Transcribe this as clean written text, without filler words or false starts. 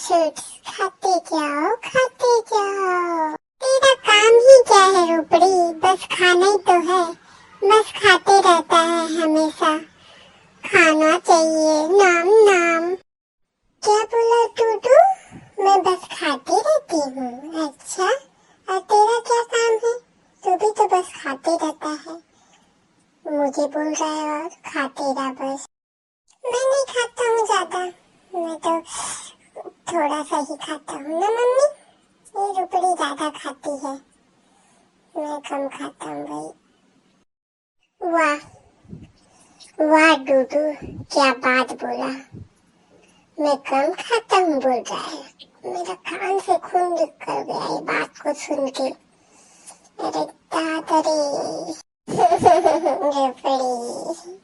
Sweets खाते जाओ खाते जाओ। तेरा काम ही क्या है रुपड़ी, बस खाना ही तो है, बस खाते रहता है हमेशा, खाना चाहिए नाम नाम। क्या बोला दुदू? मैं बस खाती रहती हूँ। अच्छा, और तेरा क्या काम है? तू भी तो बस खाते रहता है। मुझे बोल रहा है और खाते रहा बस। मैं नहीं खाता हूँ ज्यादा, मैं तो थोड़ा सा ही खाता हूँ ना मम्मी। ये रुपड़ी ज्यादा खाती है, मैं कम खाता हूँ भाई। वाह वाह दुदू, क्या बात बोला। मैं कम खाता हूँ बोल रहा है। मेरा कान से खून निकल गया ये बात को सुन के। अरे दादा रे रुपड़ी।